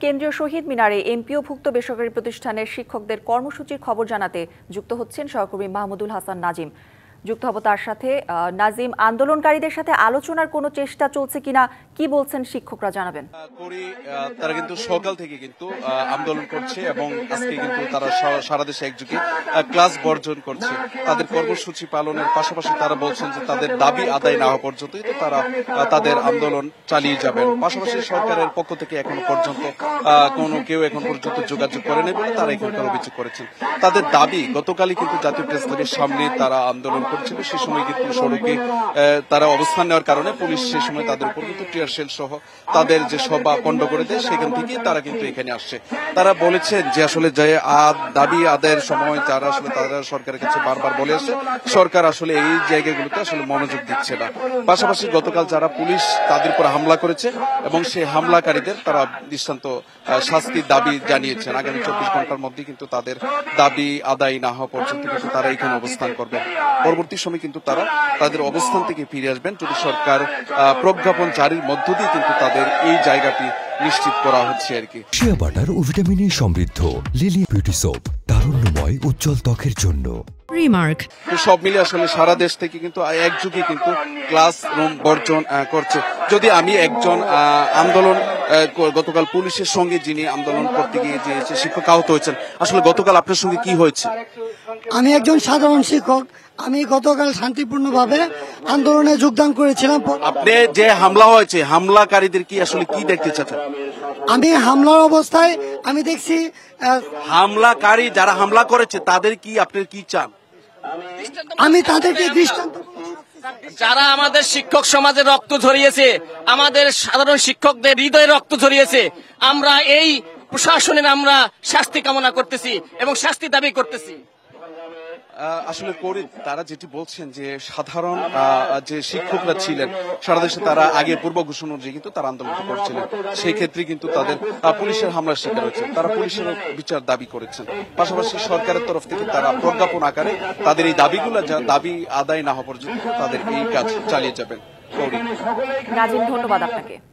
কেন্দ্রীয় শহীদ মিনারে এমপিওভুক্ত বেসরকারি প্রতিষ্ঠানের শিক্ষকদের কর্মসূচির খবর জানাতে যুক্ত হচ্ছেন সহকর্মী মাহমুদুল হাসান নাজিম। যুক্ত হব তার সাথে। নাজিম, আন্দোলনকারীদের সাথে আলোচনার কোনো চেষ্টা চলছে কিনা, কি বলছেন শিক্ষকরা জানাবেন। তারা কিন্তু সকাল থেকে কিন্তু আন্দোলন করছে এবং আজকে কিন্তু তারা সারা দেশে একযোগে ক্লাস বর্জন করছে। তাদের কর্মসূচি পালনের পাশাপাশি তারা বলছেন যে তাদের দাবি আদায় না হওয়া পর্যন্তই তো তারা তাদের আন্দোলন চালিয়ে যাবেন। পাশাপাশি সরকারের পক্ষ থেকে এখনো পর্যন্ত কেউ এখন পর্যন্ত যোগাযোগ করেনি বলে তারা এখানকার অভিযোগ করেছেন। তাদের দাবি গতকালই কিন্তু জাতীয় প্রেস ক্লাবের সামনে তারা আন্দোলন করছিল। সে সময় কিন্তু সড়কে তারা অবস্থান নেওয়ার কারণে পুলিশ সে সময় তাদের উপর কিন্তু টিয়ার শেল সহ তাদের যে সভা পণ্ড করে দেয়, সেখান থেকেই তারা কিন্তু এখানে আসছে। তারা বলেছেন যে আসলে যে দাবি আদায়ের সময় যারা আসলে তারা সরকারের কাছে বারবার বলে আসছে, সরকার আসলে এই জায়গাগুলোতে আসলে মনোযোগ দিচ্ছে না। পাশাপাশি গতকাল যারা পুলিশ তাদের উপর হামলা করেছে এবং সেই হামলাকারীদের তারা দৃষ্টান্ত শাস্তির দাবি জানিয়েছেন। আগামী 24 ঘন্টার মধ্যে কিন্তু তাদের দাবি আদায় না হওয়া পর্যন্ত কিন্তু তারা এখানে অবস্থান করবেন। পরবর্তী সময় কিন্তু তারা তাদের অবস্থান থেকে ফিরে আসবেন যদি সরকার প্রজ্ঞাপন জারির মধ্য দিয়ে কিন্তু তাদের এই জায়গাটি নিশ্চিত করা হচ্ছে আর কি। শিয়া বাটার ও ভিটামিনে সমৃদ্ধ লিলি বিউটি সোপ, তারুণ্যময় উজ্জ্বল ত্বকের জন্য। রিমার্ক সব মিলে আসলে সারা দেশ থেকে কিন্তু একযোগে কিন্তু ক্লাসরুম বর্জন করছে। যদি আমি একজন আন্দোলন গতকাল পুলিশের সঙ্গে যিনি আন্দোলন করতে গিয়ে যে শিক্ষক আহত হয়েছেন, আসলে গতকাল আপনার সঙ্গে কি হয়েছে? আমি একজন সাধারণ শিক্ষক। আমি গতকাল শান্তিপূর্ণভাবে আন্দোলনে যোগদান করেছিলাম। আপনি যে হামলা হয়েছে, হামলাকারীদের কি আসলে কি দেখতে চাচ্ছেন? আমি হামলার অবস্থায় আমি দেখছি হামলাকারী যারা হামলা করেছে তাদের কি আপনি কি চান? আমি তাদেরকে দৃষ্টান্ত, যারা আমাদের শিক্ষক সমাজের রক্ত ঝরিয়েছে, আমাদের সাধারণ শিক্ষকদের হৃদয়ে রক্ত ঝরিয়েছে, আমরা এই প্রশাসনের আমরা শাস্তি কামনা করতেছি এবং শাস্তি দাবি করতেছি। আসলে তারা যেটি বলছেন যে সাধারণ যে শিক্ষকরা ছিলেন সারা দেশে তারা আগে পূর্ব ঘোষণা অনুযায়ী কিন্তু তারা আন্দোলন করছিলেন, সেই ক্ষেত্রে কিন্তু তাদের পুলিশের হামলার শিকার হয়েছে। তারা পুলিশের বিচার দাবি করেছেন। পাশাপাশি সরকারের তরফ থেকে তারা প্রজ্ঞাপন আকারে তাদের এই দাবিগুলো দাবি আদায় না হওয়া পর্যন্ত তাদের এই কাজ চালিয়ে যাবেন। নাজিম, ধন্যবাদ আপনাকে।